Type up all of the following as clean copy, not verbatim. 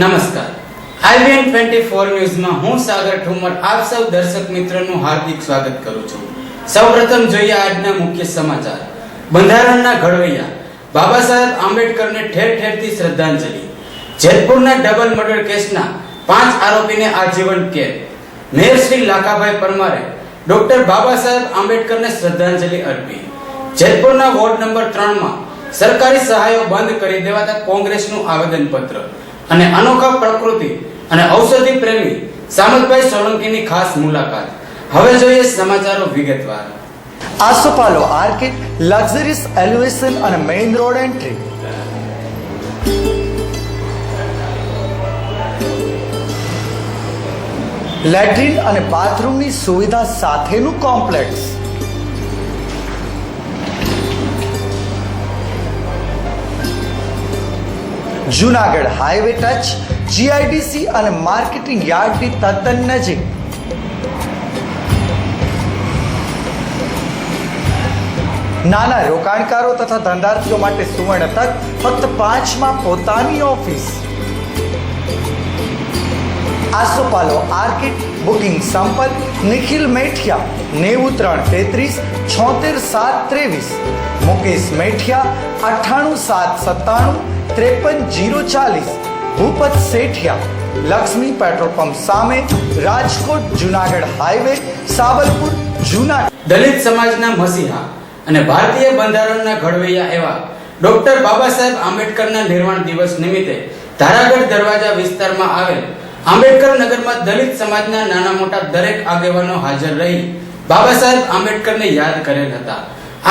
નમસ્કાર IVN 24 ન્યૂઝમાં હું સાગર ઠુમર આપ સૌ દર્શક મિત્રોનું હાર્દિક સ્વાગત કરું છું। સૌપ્રથમ જોઈએ આજના મુખ્ય સમાચાર। બંધારણના ઘડવૈયા બાબા સાહેબ આંબેડકરને ઠેર ઠેરથી શ્રદ્ધાંજલિ। જેતપુરના ડબલ મર્ડર કેસના 5 આરોપીને આજીવન કેદ। મેયર શ્રી લાખાભાઈ પરમારે ડોક્ટર બાબા સાહેબ આંબેડકરને શ્રદ્ધાંજલિ અર્પી। જેતપુરના વોર્ડ નંબર 3 માં સરકારી સહાયો બંધ કરી દેવાતા કોંગ્રેસનું આવેદનપત્ર અને અનોખા પ્રકૃતિ અને ઔષધિ પ્રેમી સામતભાઈ સોલંકીની ખાસ મુલાકાત। હવે જોઈએ સમાચારો વિગતવાર। આસોપાલો આર્કેડ લક્ઝરીસ એલિવેશન અને મેઇન રોડ એન્ટ્રી। લેટ્રિન અને બાથરૂમની સુવિધા સાથેનું complex. Junagadh highway touch GIDC અને માર્કેટિંગ યાર્ડની તદ્દન નજીક। નાના રોકાણકારો તથા ધંધાર્થીઓ માટે સુવર્ણ તક, ફક્ત 5 માં પોતાની ઓફિસ। આસોપાલો આર્કેડ બુકિંગ સંપર્ક નિખિલ મેઠિયા 9333 76723, મુકેશ મેઠિયા 98 797 53 040, ભૂપત શેઠિયા લક્ષ્મી પેટ્રોલ પંપ સામે, રાજકોટ જૂનાગઢ હાઈવે સાબલપુર જૂનાગઢ। દલિત સમાજના મસીહા અને ભારતીય બંધારણના ઘડવૈયા એવા ડોક્ટર બાબા સાહેબ આંબેડકરના નિર્વાણ દિવસ નિમિત્તે ધારાગઢ દરવાજા વિસ્તારમાં આવેલ આંબેડકર નગરમાં દલિત સમાજના નાના મોટા દરેક આગેવાનો હાજર રહી બાબા સાહેબ આંબેડકરને યાદ કરેલ હતા।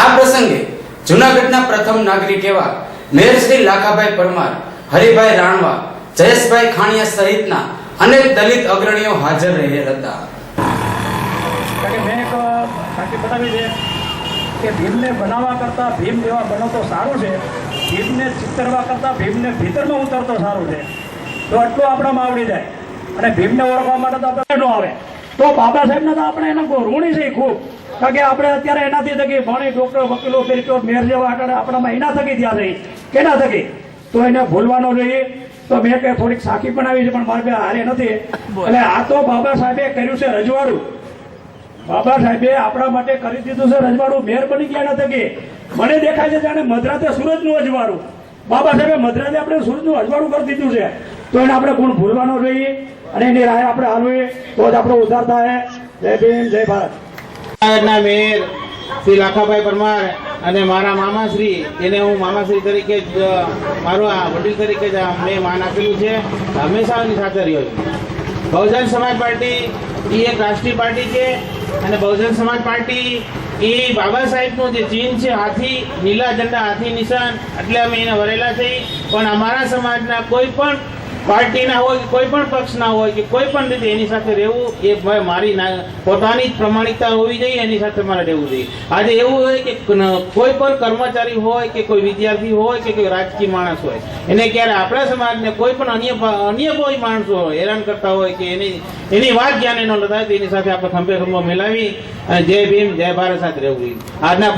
આ પ્રસંગે જૂનાગઢના પ્રથમ નાગરિક એવા મેયર શ્રી લાખાભાઈ પરમાર, હરિભાઈ રાણવા, જયેશભાઈ ખાણિયા સહિતના અનેક દલિત અગ્રણીઓ હાજર રહેલ હતા। મેં એક સાચી બતાવી છે કે ભીમને બનાવવા કરતાં ભીમ જેવા બનો તો સારું છે, ભીમને ચિતરવા કરતાં ભીમને ભીતરમાં ઉતરતો સારું છે। તો આટલું આપણામાં આવડી જાય અને ભીમને ઓળખવા માટે તો આપણે ન આવે તો બાબા સાહેબને તો આપણે એના ઋણી છે ખૂબ, કારણ કે આપણે અત્યારે એનાથી થકી ભણી ડૉક્ટર, વકીલો, બેરિસ્ટર, મેયર જેવા આપણામાં એના થકી થયા છે, કેના થકી? તો એને ભૂલવાનો જોઈએ। તો મેં કે થોડીક સાખી બનાવી છે પણ મારે બે હારે નથી, એટલે આ તો બાબા સાહેબે કર્યું છે રજવાડું। બાબા સાહેબે આપણા માટે કરી દીધું છે રજવાડું, મેયર બની ગયા એના થકી। મને દેખાય છે જાણે મધરાતે સૂરજનું અજવાળું, બાબા સાહેબે મધરાતે આપણે સૂરજનું અજવાળું કરી દીધું છે। તો એને આપણે ગુણ ભૂલવાનો જોઈએ અને એની રાહ આપણે હાલવી તો જ આપણો ઉદ્ધાર થાય। જય ભીમ, જય ભારત। જૂનાગઢના મેયર શ્રી લાખાભાઈ પરમાર અને મારા મામાશ્રી, એને હું મામાશ્રી તરીકે જ મારું આ વડીલ તરીકે જ મેં માન આપેલું છે, હંમેશા એની સાથે રહ્યો છું। બહુજન સમાજ પાર્ટી એ એક રાષ્ટ્રીય પાર્ટી છે અને બહુજન સમાજ પાર્ટી એ બાબા સાહેબનું જે ચિહ્ન છે હાથી, નીલા ઝંડા, હાથી નિશાન, એટલે અમે એને વરેલા થઈ। પણ અમારા સમાજના કોઈ પણ પાર્ટીના હોય, કોઈ પણ પક્ષના હોય કે કોઈ પણ રીતે એની સાથે રહેવું એ મારી પોતાની જ પ્રમાણિકતા હોવી જોઈએ, એની સાથે મારે રહેવું જોઈએ। આજે એવું હોય કે કોઈ પણ કર્મચારી હોય કે કોઈ વિદ્યાર્થી હોય કે કોઈ રાજકીય માણસ હોય, એને ક્યારે આપણા સમાજને કોઈ પણ અન્ય કોઈ માણસો હેરાન કરતા હોય કે એની વાત જ્ઞાને ન લગાય તો એની સાથે આપણે ખંભે ખંભો મિલાવી અને જય ભીમ, જય ભારત સાથે રહેવું જોઈએ। આજના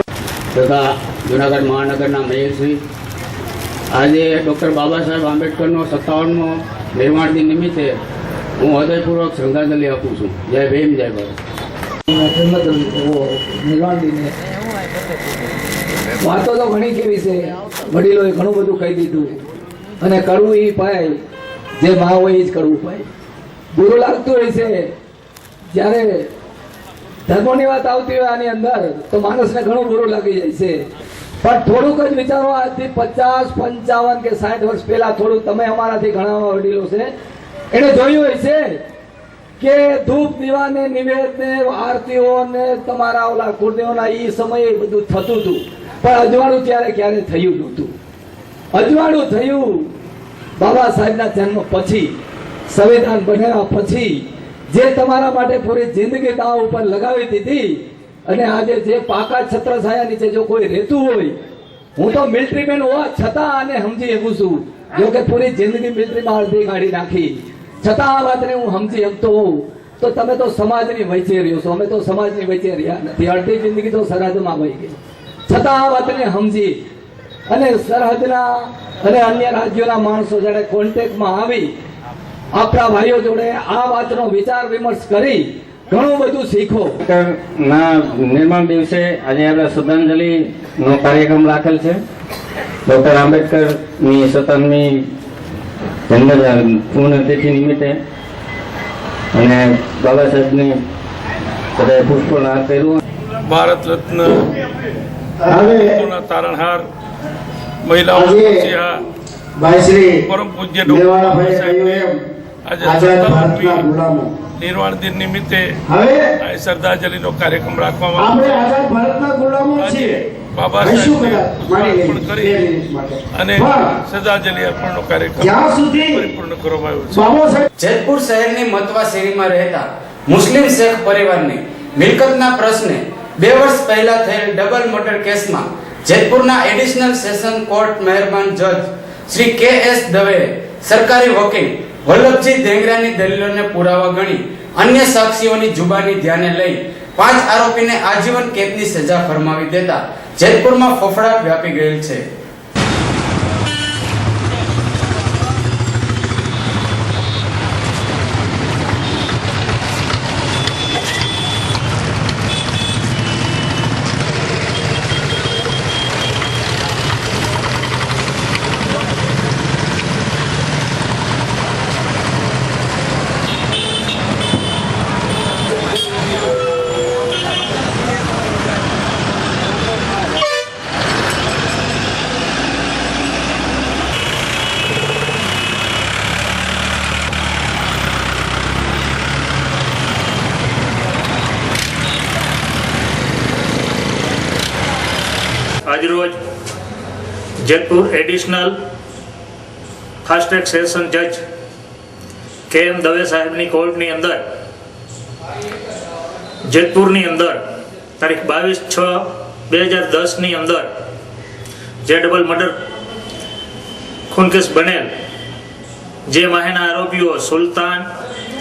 તથા જૂનાગઢ મહાનગરના મેયરશ્રી, આજે ડૉક્ટર બાબા સાહેબ આંબેડકરનો 57મો નિર્વાણ દિન નિમિત્તે હું હૃદયપૂર્વક શ્રદ્ધાંજલિ આપું છું। જય ભીમ, જય ભારત। નિર્વાણ દિને વાતો તો ઘણી કેવી છે, વડીલોએ ઘણું બધું કહી દીધું અને કરવું એ પાય, જે માં હોય એ જ કરવું પાય। બુરું લાગતું હોય છે જ્યારે ધર્મોની વાત આવતી હોય આની અંદર તો માણસને ઘણું બુરું લાગી જાય છે, પણ થોડુંક જ વિચારો આજથી 50, 55 કે 60 વર્ષ પહેલા થોડુંક તમે અમારાથી ઘણા વડીલો છે એને જોયું હોય છે કે ધૂપ દીવાને નિવેદને આરતીઓ ને તમારા ઓલા કુળદેવોના એ સમયે બધું થતું હતું, પણ અજવાળું ત્યારે ક્યારે થયું નહોતું। અજવાળું થયું બાબા સાહેબના જન્મ પછી, સંવિધાન બન્યા પછી, જે તમારા માટે પૂરી જિંદગી દાવ ઉપર લગાવી દીધી અને આજે જે પાકા છત્રછાયા નીચે જો કોઈ રહેતું હોય, હું તો મિલિટરીમેન હોવા છતાં આને સમજી શકું છું, જો કે પૂરી જિંદગી મિલિટરીમાં અડધી કાઢી નાખી છતાં આ વાતને હું સમજી શકતો હોઉં તો તમે તો સમાજની વચ્ચે રહ્યો છો, અમે તો સમાજની વચ્ચે રહ્યા નથી, અડધી જિંદગી તો સરહદમાં વહી ગઈ, છતાં આ વાતને સમજી અને સરહદના અને અન્ય રાજ્યોના માણસો જ્યારે કોન્ટેક્ટમાં આવી આપણા ભાઈઓ જોડે આ વાતનો વિચાર વિમર્શ કરી ઘણું બધું શીખો. ના નિર્માણ દિવસે આજે આપણે શ્રદ્ધાંજલિ નો કાર્યક્રમ રાખેલ છે. ડોક્ટર આંબેડકર ની 57મી જન્મ પુણ્યતિથિ નિમિત્તે અને બાબા સાહેબની બધાએ પુષ્પહાર કર્યું. ભારત રત્ન તારણહાર મહિલાઓ પરમ પૂજ્ય આજે નિર્વાણ દિન નિમિત્તે શ્રદ્ધાંજલિનો કાર્યક્રમ રાખવામાં આજે બાબા સાહેબ અર્પણ કરી અને શ્રદ્ધાંજલિ અર્પણનો કાર્યક્રમ પરિપૂર્ણ કરવામાં આવ્યો છે. જેતપુર શહેરની મતવા શેરીમાં રહેતા મુસ્લિમ શેખ પરિવારની મિલકતના પ્રશ્ને 2 વર્ષ પહેલા થયેલ ડબલ મર્ડર કેસમાં જેતપુરના એડિશનલ સેશન કોર્ટ મહેરબાન જજ શ્રી કે.એસ. દવેએ સરકારી વકીલ વલ્લભજી ધેંગરાની દલીલોને પુરાવા ગણી અન્ય સાક્ષીઓની જુબાની ધ્યાને લઈ 5 આરોપીને આજીવન કેદની સજા ફરમાવી દેતા જેતપુરમાં ફફડાટ વ્યાપી ગયેલ છે. આજરોજ Jetpur additional fast track session જજ કે.એમ. દવે સાહેબની કોર્ટની અંદર જેતપુરની અંદર તારીખ 22/6/2010ની અંદર જે ડબલ મર્ડર ખૂન કેસ બનેલ જે માહેના આરોપીઓ સુલતાન,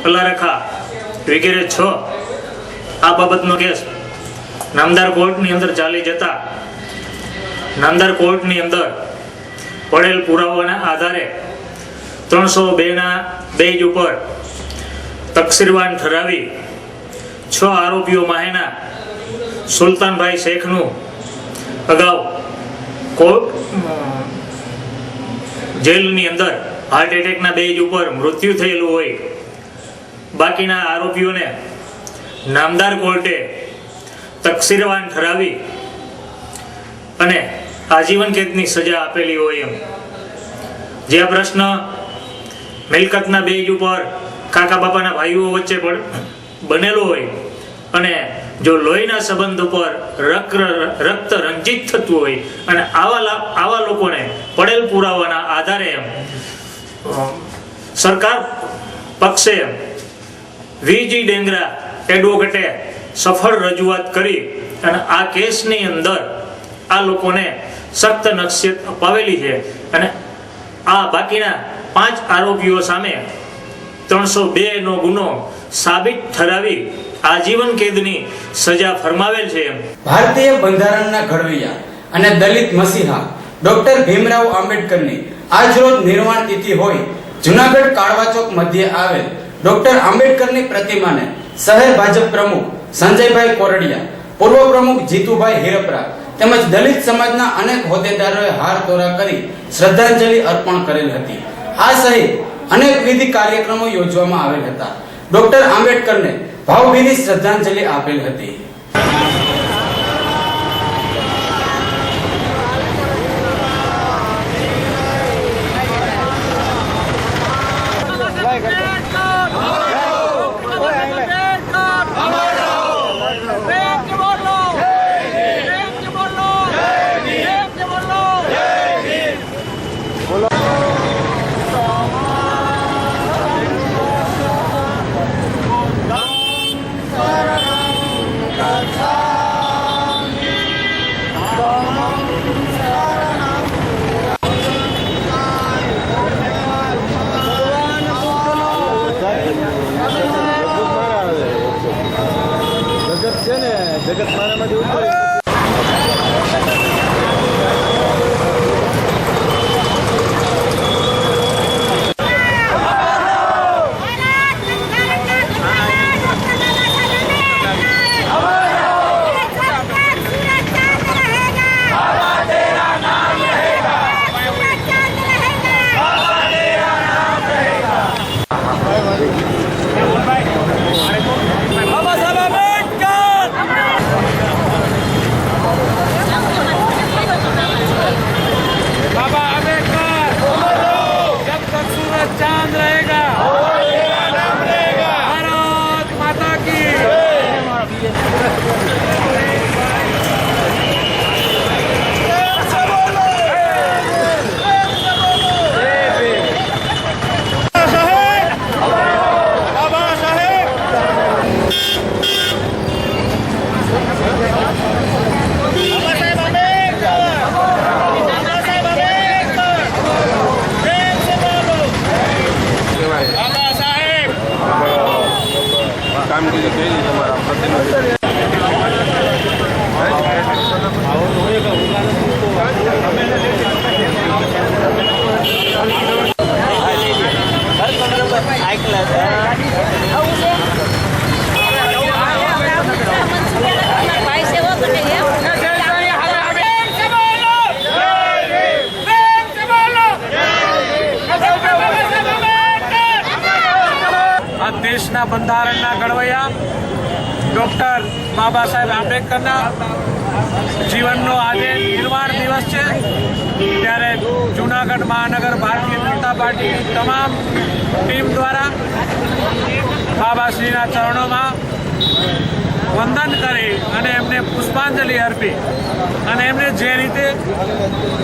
અલારખા વગેરે 6 આ બાબતનો કેસ નામદાર કોર્ટની અંદર ચાલી જતા નામદાર કોર્ટની અંદર પડેલ પુરાવાના આધારે 302ના બેઝ ઉપર તકસીરવાન ઠરાવી 6 આરોપીઓ માહેના સુલતાનભાઈ શેખનું અગાઉ કોર્ટ જેલની અંદર હાર્ટ એટેકના બેઝ ઉપર મૃત્યુ થયેલું હોય બાકીના આરોપીઓને નામદાર કોર્ટે તકસીરવાન ઠરાવી અને આજીવન કેદની સજા આપેલી હોય એમ જે આ પ્રશ્ન મિલકતના બેઝ ઉપર કાકા બાપાના ભાઈઓ વચ્ચે પણ બનેલો હોય અને જો લોહીના સંબંધ ઉપર રક્ત રંજિત થતું હોય અને આવા લોકોને પડેલ પુરાવાના આધારે એમ સરકાર પક્ષે વીજી ડેંગરા એડવોકેટે સફળ રજૂઆત કરી અને આ કેસની અંદર આ લોકોને સખ્ત નસીહત અપાવેલી છે અને આ બાકીના 5 આરોપીઓ સામે 302 નો ગુનો સાબિત ઠરાવી આજીવન કેદની સજા ફરમાવેલ છે. ભારતીય બંધારણના ઘડવૈયા અને દલિત મસીહા ડોક્ટર ભીમરાવ આંબેડકરની આજરોજ નિર્વાણ તિથિ હોય જુનાગઢ કાળવા ચોક મધ્યે આવેલ ડોક્ટર આંબેડકરની પ્રતિમાને શહેર ભાજપ પ્રમુખ સંજયભાઈ કોરડિયા, પૂર્વ પ્રમુખ જીતુભાઈ હિરપરા તેમજ દલિત સમાજના અનેક હોદ્દેદારોએ હાર તોરા કરી શ્રદ્ધાંજલિ અર્પણ કરેલ હતી. આ સહિત અનેક વિધિ કાર્યક્રમો યોજવામાં આવેલ હતા. ડોક્ટર આંબેડકરને ભાવભીની શ્રદ્ધાંજલિ આપેલ હતી. આ દેશના બંધારણના ઘડવૈયા ડૉક્ટર બાબા સાહેબ આંબેડકરના જીવનનો આજે નિર્વાણ દિવસ છે, ત્યારે જૂનાગઢ મહાનગર ભારતીય જનતા પાર્ટીની તમામ ટીમ દ્વારા બાબાશ્રીના ચરણોમાં વંદન કરી અને એમને પુષ્પાંજલિ અર્પી અને એમને જે રીતે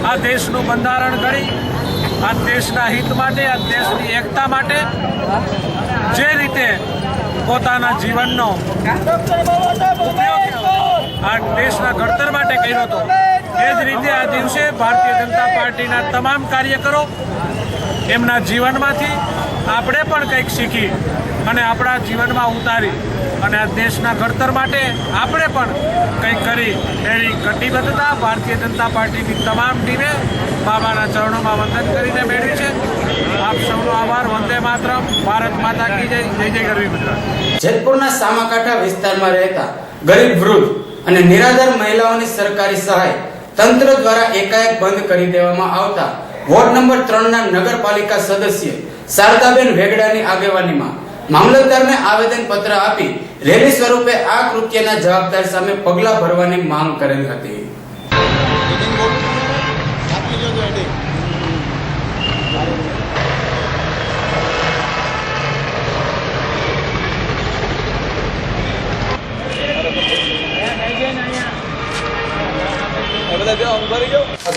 આ દેશનું બંધારણ ઘડી આ દેશના હિત માટે, આ દેશની એકતા માટે જે રીતે પોતાના જીવનનો ઉપયોગ આ દેશના ઘડતર માટે કર્યો હતો, એ જ રીતે આ દિવસે ભારતીય જનતા પાર્ટીના તમામ કાર્યકરો એમના જીવનમાંથી આપણે પણ કંઈક શીખી અને આપણા જીવનમાં ઉતારી અને આ દેશના ઘડતર માટે આપણે પણ કંઈક કરી એની કટિબદ્ધતા ભારતીય જનતા પાર્ટીની તમામ ટીમે બાબાના ચરણોમાં વંદન કરીને મેળવી છે. આપ સૌનો આભાર. વંદે માતરમ. ભારત માતા કી જય. જય જય ગરવી ગુજરાત. જેતપુરના સામાકાંઠા વિસ્તારમાં રહેતા ગરીબ વૃદ્ધ અને નિરાધાર મહિલાઓની સરકારી સહાય તંત્ર દ્વારા એકાએક બંધ કરી દેવામાં આવતા વોર્ડ નંબર 3 ના નગરપાલિકા સદસ્ય શારદાબેન વેગડાની આગેવાનીમાં મામલતદારને આવેદન પત્ર આપી રેલી સ્વરૂપે આ કૃત્યના જવાબદાર સામે પગલાં ભરવાની માંગ કરેલ હતી.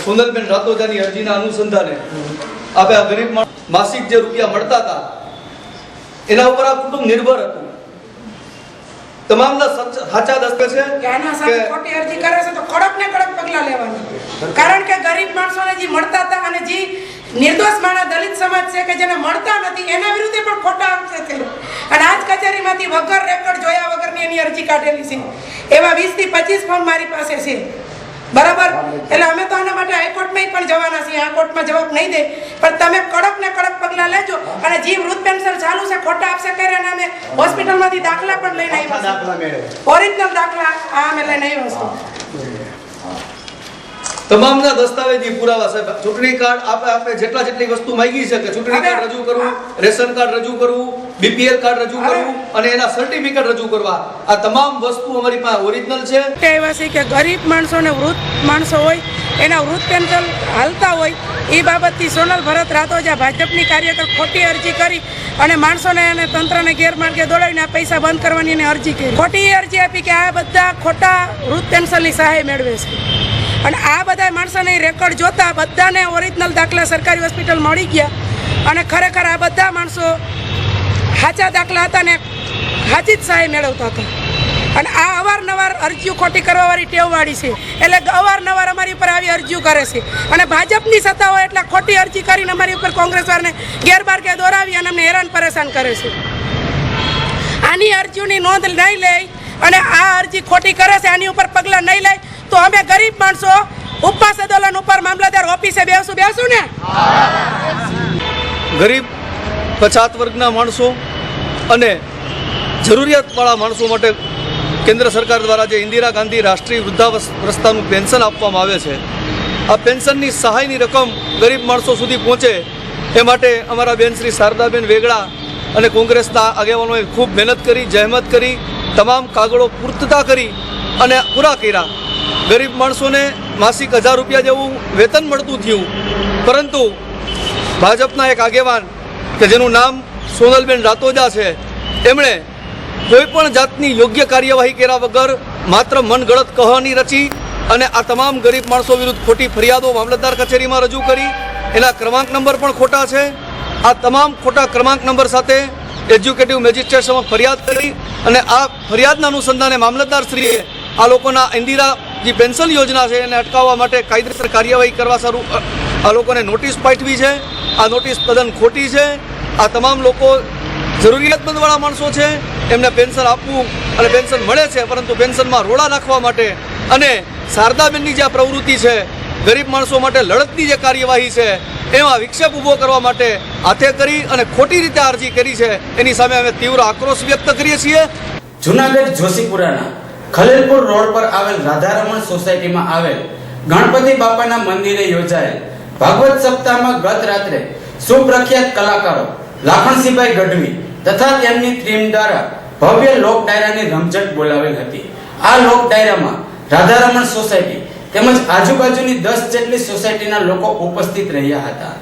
સોનલબેન રાતોજાની અરજીના અનુસંધાને આપણે આ ગરીબ માસિક જે રૂપિયા મળતા હતા એના ઉપર આ કુટુંબ નિર્ભર હતું. તમામના સાચા દસ્તાવેજ છે કે આના સામે ખોટી અરજી કરે છે તો કડક ને કડક પગલા લેવાના, કારણ કે ગરીબ માણસોને જે મળતા હતા અને જે નિર્દોષ માણસ દલિત સમાજ છે કે જેને મળતા નથી એના વિરુદ્ધે પણ ખોટા આક્ષેપ થયો અને આજ કચેરીમાંથી વગર રેકોર્ડ જોયા વગરની એની અરજી કાઢેલી છે. એવા 20 થી 25 ફોર્મ મારી પાસે છે. બરાબર, એટલે અમે તો આના માટે હાઈકોર્ટમાં પણ જવાના છીએ. આ કોર્ટમાં જવાબ નહીં દે, પણ તમે કડક ને કડક પગલા લેજો અને જે વૃદ્ધ પેન્શન ચાલુ છે ખોટા આપશે કર્યા અમે હોસ્પિટલમાંથી દાખલા પણ લઈને આવ્યા, ઓરિજિનલ દાખલા અમે લઈને આવ્યા છીએ. તમામના દસ્તાવેજી પુરાવા સાહેબ, ચૂંટણી કાર્ડ આપણે જેટલી વસ્તુ માંગી છે કે ચૂંટણી કાર્ડ રજૂ કરવું, રેશન કાર્ડ રજૂ કરવું, બીપીએલ કાર્ડ રજૂ કરવું અને એના સર્ટિફિકેટ રજૂ કરવા, આ તમામ વસ્તુ અમારી પાસે ઓરિજિનલ છે. એવા છે કે ગરીબ માણસો ને વૃદ્ધ માણસો હોય એના વૃદ્ધ પેન્શન હાલતા હોય એ બાબતથી સોનલ ભરત રાતોજા ભાજપની કાર્યકર ખોટી અરજી કરી અને માણસોને અને તંત્રને ગેરમાર્ગે દોડાવીને આ પૈસા બંધ કરવાની એને અરજી કરી. ખોટી અરજી આપી કે આ બધા ખોટા વૃદ્ધ પેન્શનની સહાય મેળવે છે અને આ બધા માણસોને રેકોર્ડ જોતા બધાને ઓરિજિનલ દાખલા સરકારી હોસ્પિટલ મળી ગયા અને ખરેખર આ બધા માણસો સાચા દાખલા હતા ને સાચી જ સહાય મેળવતા હતા. અને આ અવારનવાર અરજીઓ ખોટી કરવાવાળી ટેવવાળી છે, એટલે અવારનવાર અમારી ઉપર આવી અરજીઓ કરે છે અને ભાજપની સત્તા હોય એટલે ખોટી અરજી કરીને અમારી ઉપર કોંગ્રેસવાળાને ગેરમાર્ગે દોરાવી અને અમને હેરાન પરેશાન કરે છે. આની અરજીઓની નોંધ નહીં લે અને આ અરજી ખોટી કરે છે, આની ઉપર પગલાં નહીં લે તો અમે ગરીબ માણસો ઉપવાસ આંદોલન ઉપર મામલતદાર ઓફિસે બેસું ને. ગરીબ પછાત વર્ગના માણસો અને જરૂરિયાતવાળા માણસો માટે કેન્દ્ર સરકાર દ્વારા જે ઇન્દિરા ગાંધી રાષ્ટ્રીય વૃદ્ધાવસ્થાનું પેન્શન આપવામાં આવે છે, આ પેન્શનની સહાયની રકમ ગરીબ માણસો સુધી પહોંચે એ માટે અમારા બેન શ્રી શારદાબેન વેગડા અને કોંગ્રેસના આગેવાનોએ ખૂબ મહેનત કરી, જહેમત કરી, તમામ કાગળો પૂર્તતા કરી અને પૂરા કર્યા. ગરીબ માણસોને માસિક 1000 રૂપિયા જેવું વેતન મળતું થયું, પરંતુ ભાજપના એક આગેવાન કે જેનું નામ સોનલબેન રાતોજા છે, એમણે કોઈ પણ જાતની યોગ્ય કાર્યવાહી કર્યા વગર માત્ર મનગળત કહાની રચી અને આ તમામ ગરીબ માણસો વિરુદ્ધ ખોટી ફરિયાદો મામલતદાર કચેરીમાં રજૂ કરી. એના ક્રમાંક નંબર પણ ખોટા છે. આ તમામ ખોટા ક્રમાંક નંબર સાથે એજ્યુકેટિવ મેજિસ્ટ્રેટ સમક્ષ ફરિયાદ કરી અને આ ફરિયાદના અનુસંધાને મામલતદારશ્રીએ આ લોકોના ઇન્દિરા જે પેન્શન યોજના છે એને અટકાવવા માટે કાયદેસર કાર્યવાહી કરવા સારું આ લોકોને નોટિસ પાઠવી છે. આ નોટિસ તદ્દન ખોટી છે. આ તમામ લોકો જરૂરિયાતમંદવાળા માણસો છે, એમને પેન્શન આપવું અને પેન્શન મળે છે, પરંતુ પેન્શનમાં રોડા નાખવા માટે અને શારદાબેનની જે આ પ્રવૃત્તિ છે, ગરીબ માણસો માટે લડતની જે કાર્યવાહી છે એમાં વિક્ષેપ ઊભો કરવા માટે હાથે કરી અને ખોટી રીતે અરજી કરી છે, એની સામે અમે તીવ્ર આક્રોશ વ્યક્ત કરીએ છીએ. જુનાગઢ જોશીપુરાના ખલેલપુર રોડ પર આવેલ રાધારમણ સોસાયટીમાં આવેલ ગણપતિ બાપાના મંદિરે યોજાયેલ ભાગવત સપ્તાહમાં ગત રાત્રે સુપ્રખ્યાત કલાકારો લાખણસિંહભાઈ ગઢવી તથા તેમની ટીમ દ્વારા ભવ્ય લોક ડાયરાની રમઝટ બોલાવેલ હતી. આ લોક ડાયરામાં રાધારમણ સોસાયટી તેમજ આજુબાજુની 10 જેટલી સોસાયટીના લોકો ઉપસ્થિત રહ્યા હતા.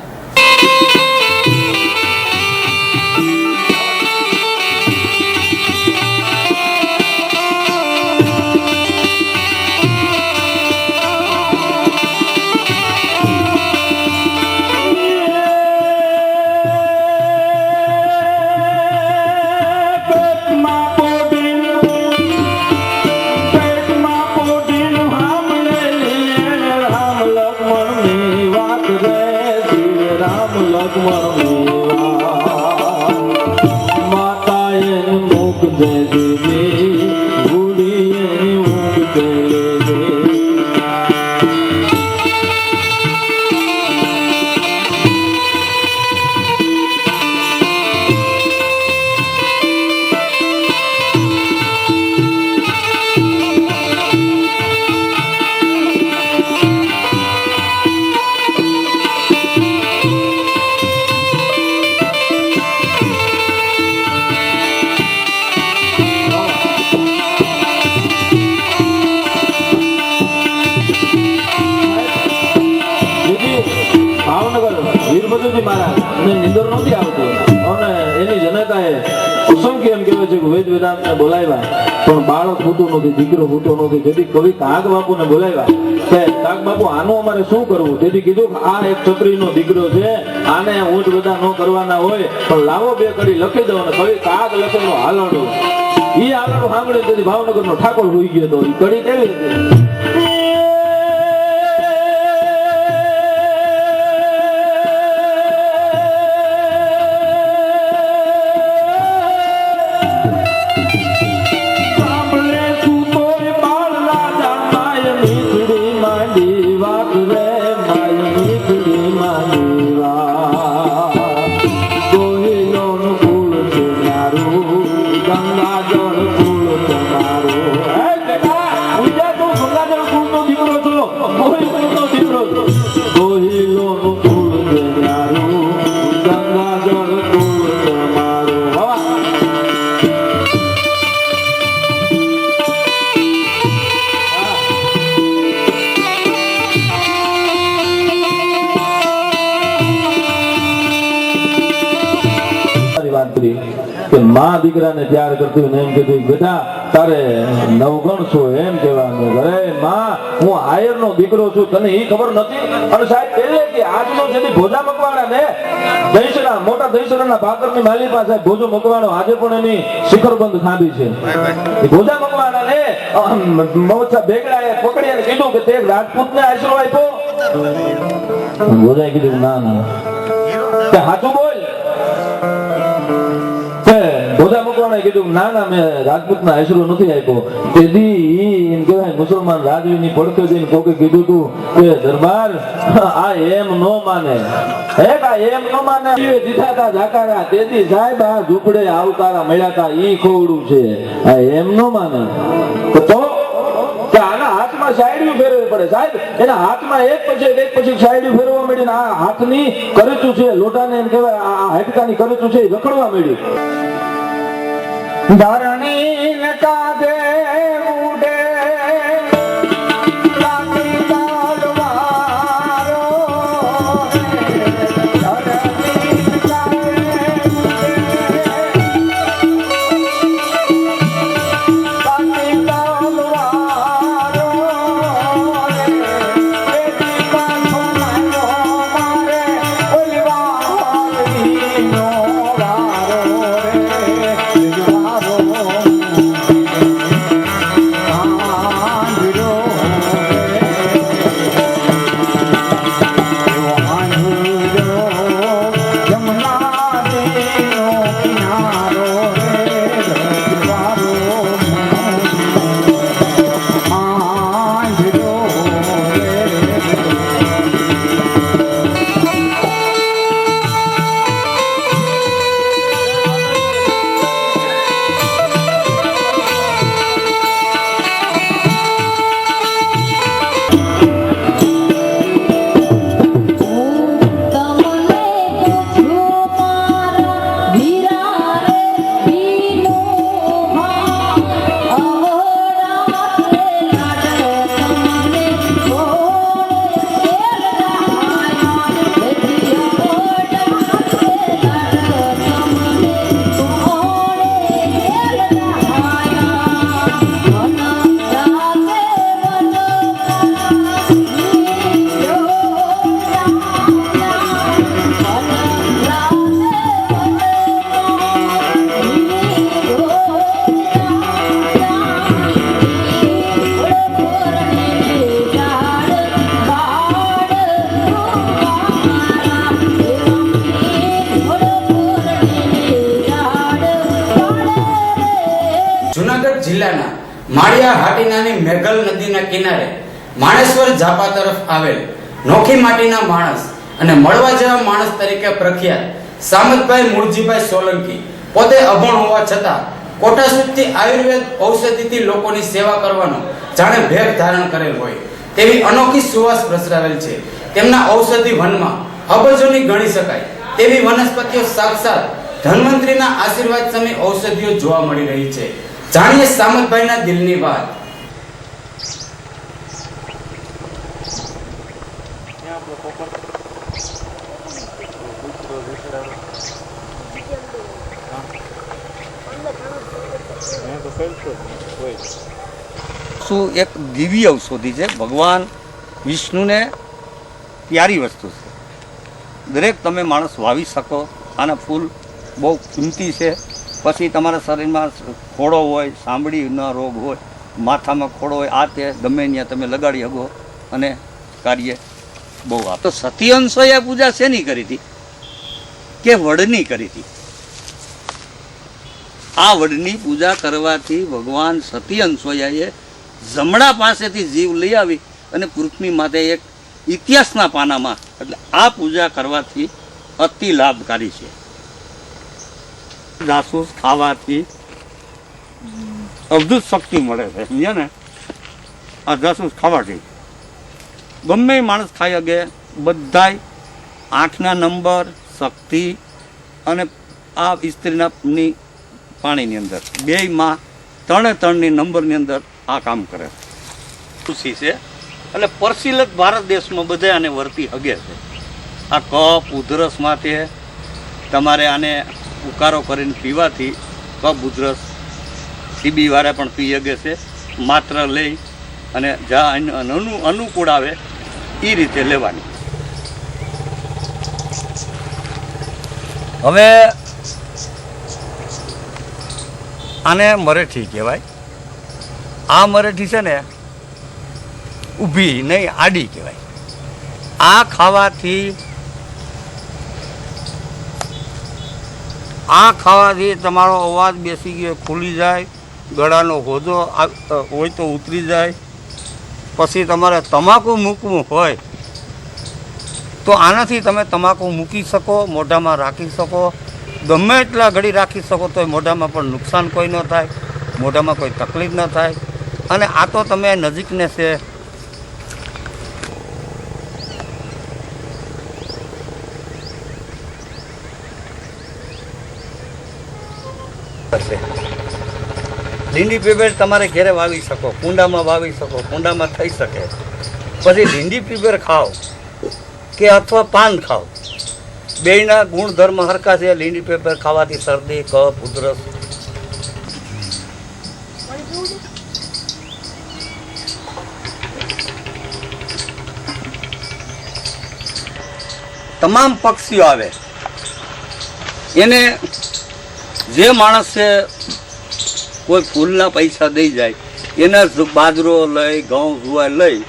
નિંદર નથી આવતી અને એની જનતાએ અસંખ્ય એમ કહેવાય છે કે વેદ વેદાંતને બોલાવ્યા પણ બાળક ફૂટું નથી, દીકરો ફૂટો નથી. તેથી કવિ કાગ બાપુને બોલાવ્યા કે કાગ બાપુ આનું અમારે શું કરવું? તેથી કીધું કે આ એક ક્ષત્રિયનો દીકરો છે, આને ઊંટ બધા ન કરવાના હોય પણ લાવો 2 કડી લખી દો. અને કવિ કાગ લખેલો હાલડો, એ હાલડો સાંભળે તેથી ભાવનગરનો ઠાકોર હોઈ ગયો હતો. એ કડી કેવી હતી? કે માં દીકરાને પ્યાર કરતી હોય એમ કીધું બેટા તારે નવગણ છો એમ કહેવાનું. અરે માં હું આયર નો દીકરો છું, તને એ ખબર નથી? અને સાહેબ પેલે કે આજનો છે ભોજા મકવાણા ને દહીસરા મોટા દહીસરાના ભાકરની માલી પાસે ભોજો મકવાણો આજે પણ એની શિખરબંધ ખાધી છે. ભોજા મકવાણા ને મોટા બેગડાએ પકડી અને કીધું કે તે રાજપૂતને આશરો આપ્યો. ભોજાએ કીધું ના ના તે સાચું બોલ. ભોજા મકવાણાએ કીધું ના ના મેં રાજપૂતના આશરો નથી આપ્યો. તેથી એમ કહેવાય મુસલમાન રાજવીની પડખે જઈને કોકે કીધું તું કે દરબાર આ એમ નો માને, હે આ એમ નો માને. દીધા તા જાકારા તેથી સાહેબ આ ઝૂંપડે આવકારા મળ્યા તા ઈ ખોવડું છે, આ એમ નો માને. તો કે આના હાથમાં સાયડીયું ફેરવવી પડે. સાહેબ એના હાથમાં એક પછી સાયડીયું ફેરવવા માંડીને આ હાથની કરચું છે લોટાને એમ કહેવાય આ હાડકાની કરચું છે રખડવા માંડ્યું. ધરણી ને કાંધે ઉડે લાખી તલવારો, ધરણી ને કાંધે લાખી તલવારો, બેટી પાછો નાનો મારે ઓલવા નો વારો રે. જિલ્લાના માળિયા હાટીનાની મેઘલ નદીના કિનારે માણેશ્વર ઝાપા તરફ આવેલ નોખી માટીના માણસ અને મળવા જેવા માણસ તરીકે પ્રખ્યાત સામતભાઈ મૂળજીભાઈ સોલંકી પોતે અભણ હોવા છતાં કોટાસૂદથી આયુર્વેદ ઔષધિથી લોકોની સેવા કરવાનો જાણે ભેગ ધારણ કરેલ હોય તેવી અનોખી સુવાસ પ્રસરાવેલ છે. તેમના ઔષધિ વનમાં અબજોની ગણી શકાય તેવી વનસ્પતિઓ સાક્ષાત ધન્વંતરીના આશીર્વાદ સામે ઔષધિઓ જોવા મળી રહી છે. જાણીએ સામતભાઈના દિલની વાત. શું એક દિવ્ય ઔષધિ છે, ભગવાન વિષ્ણુને પ્યારી વસ્તુ છે. દરેક તમે માણસ વાવી શકો. આના ફૂલ બહુ કિંમતી છે. પછી તમારા શરીરમાં ખોડો હોય, ચામડીનો રોગ હોય, માથામાં ખોડો હોય, આ તે ગમે ત્યાં તમે લગાડી શકો અને કાર્ય બહુ આપ. તો સતી અંશોએ પૂજા શેની કરી હતી કે વડની કરી હતી? આ વડની પૂજા કરવાથી ભગવાન સતી અંશોયાએ જમણા પાસેથી જીવ લઈ આવી અને પૃથ્વી માટે એક ઇતિહાસના પાનામાં, એટલે આ પૂજા કરવાથી અતિ લાભકારી છે. જાસૂસ ખાવાથી અદ્ભુત શક્તિ મળે છે, સમજ્યા ને? આ જાસૂસ ખાવાથી ગમે માણસ ખાઈ શકે. બધાય 8ના નંબર શક્તિ અને આ સ્ત્રીના પાણીની અંદર બેયમાં 3 નંબરની અંદર આ કામ કરે. ખુશી છે એટલે પરસિલત ભારત દેશમાં બધા આને વર્તી હગે છે. આ કફ ઉધરસ માટે તમારે આને ઉકારો કરીને પીવાથી કફ ઉધરસ સીબી વાળા પણ પી શકે છે. માત્ર લઈ અને જ્યાં અનુકૂળ આવે એ રીતે લેવાની. હવે આને મરેઠી કહેવાય. આ મરેઠી છે ને ઊભી નહીં, આડી કહેવાય. આ ખાવાથી તમારો અવાજ બેસી ગયો ખુલી જાય, ગળાનો હોજો હોય તો ઉતરી જાય. પછી તમારે તમાકુ મૂકવું હોય તો આનાથી તમે તમાકુ મૂકી શકો, મોઢામાં રાખી શકો, ગમે એટલા ઘડી રાખી શકો તો મોઢામાં પણ નુકસાન કોઈ ન થાય, મોઢામાં કોઈ તકલીફ ન થાય. અને આ તો તમે નજીકને છે લીંડી પીપર તમારે ઘેરે વાવી શકો, કુંડામાં વાવી શકો, કુંડામાં થઈ શકે. પછી લીંડી પીપર ખાઓ કે અથવા પાન ખાઓ, બેયના ગુણધર્મ હરખા છે. લીંડી પીપર ખાવાથી શરદી, કફ, ઉધરસ. તમામ પક્ષીઓ આવે એને જે માણસ છે કોઈ ફૂલના પૈસા દઈ જાય એને બાજરો લઈ, ઘઉં જુવાર લઈ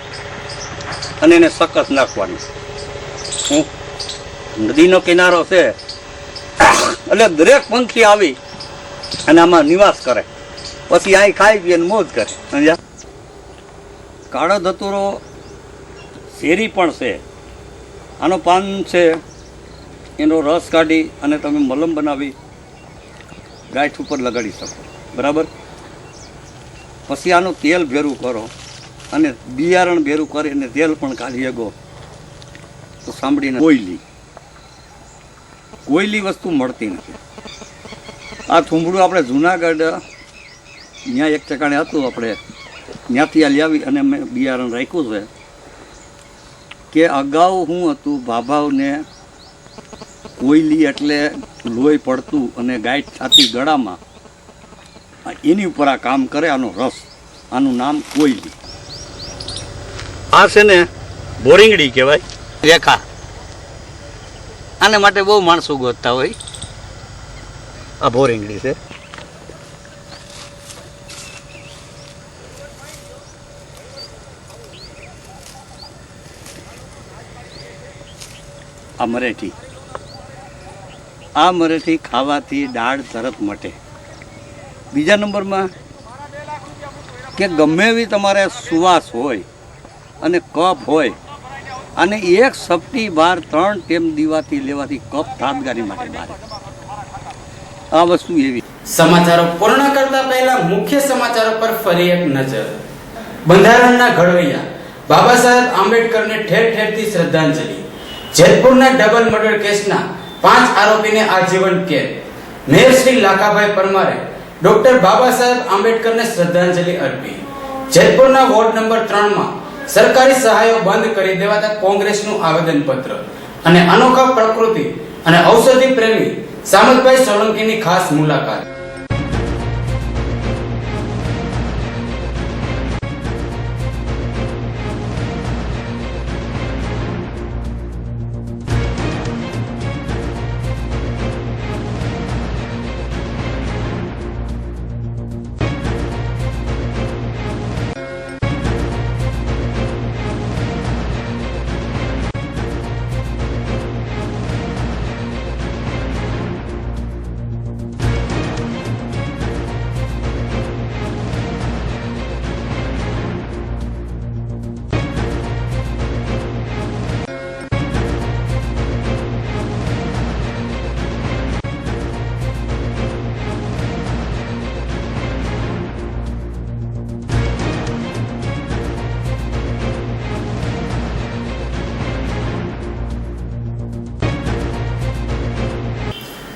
અને એને સખત નાખવાની. નદીનો કિનારો છે એટલે દરેક પંખી આવી અને આમાં નિવાસ કરે, પછી અહીં ખાઈ પીએ મોજ કરે. સમજ્યા? કાળો ધતુરો શેરી પણ છે. આનો પાન છે, એનો રસ કાઢી અને તમે મલમ બનાવી ગાંઠ ઉપર લગાડી શકો. બરાબર? પછી આનું તેલ ભેરું કરો અને બિયારણ ભેરું કરી અને તેલ પણ કાઢી શકો તો સાંભળીને કોયલી વસ્તુ મળતી નથી. આ થૂંભડું આપણે જુનાગઢ ત્યાં એક ઠેકાણે હતું, આપણે ત્યાંથી આ લાવી અને મેં બિયારણ રાખ્યું છે કે અગાઉ શું હતું, ભાભાવને કોયલી એટલે લોહી પડતું અને ગાંઠ થતી ગળામાં, એની ઉપર આ કામ કરે. આનો રસ, આનું નામ કોયલી. આ છે ને બોરીંગડી કહેવાય, રેખા. આને માટે બહુ માણસો ગોતતા હોય. આ બોરીંગડી છે. આ મરેઠી. આ મરેઠી ખાવાથી દાઢ તરત મટે. બીજા નંબરમાં કે ગમે એવી તમારે સુવાસ હોય અને કફ હોય અને એક સપટી બહાર 3 ટેમ દીવાથી લેવાથી કફ તાત્કાલિક માટે બારે આ વસ્તુ એવી. સમાચારો પૂર્ણ કરતા પહેલા મુખ્ય સમાચારો પર ફરી એક નજર. બંધારણના ઘડવૈયા બાબા સાહેબ આંબેડકરને ઠેર ઠેરથી શ્રદ્ધાંજલિ. જેતપુરના ડબલ મર્ડર કેસના 5 આરોપીને આજીવન કેદ. મેયર શ્રી લાખાભાઈ પરમારે ડોક્ટર બાબા સાહેબ આંબેડકરને શ્રદ્ધાંજલિ અર્પી. જેતપુરના વોર્ડ નંબર 3 માં સરકારી સહાયો બંધ કરી દેવાતા કોંગ્રેસનું આવેદનપત્ર અને અનોખા પ્રકૃતિ અને ઔષધિ પ્રેમી સામતભાઈ સોલંકીની ખાસ મુલાકાત.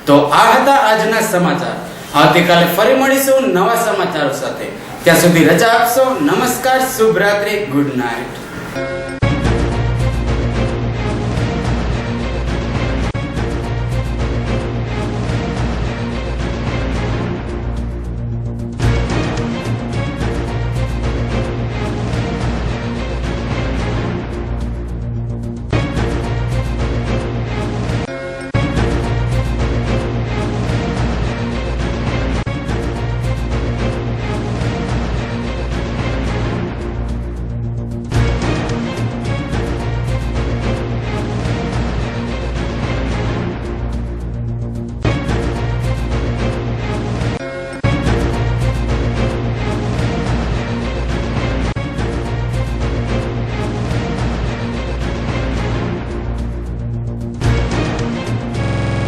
તો આ હતા આજના સમાચાર. આવતીકાલે ફરી મળીશું નવા સમાચારો સાથે. ત્યાં સુધી રજા આપશો. નમસ્કાર, શુભ રાત્રિ, ગુડ નાઇટ.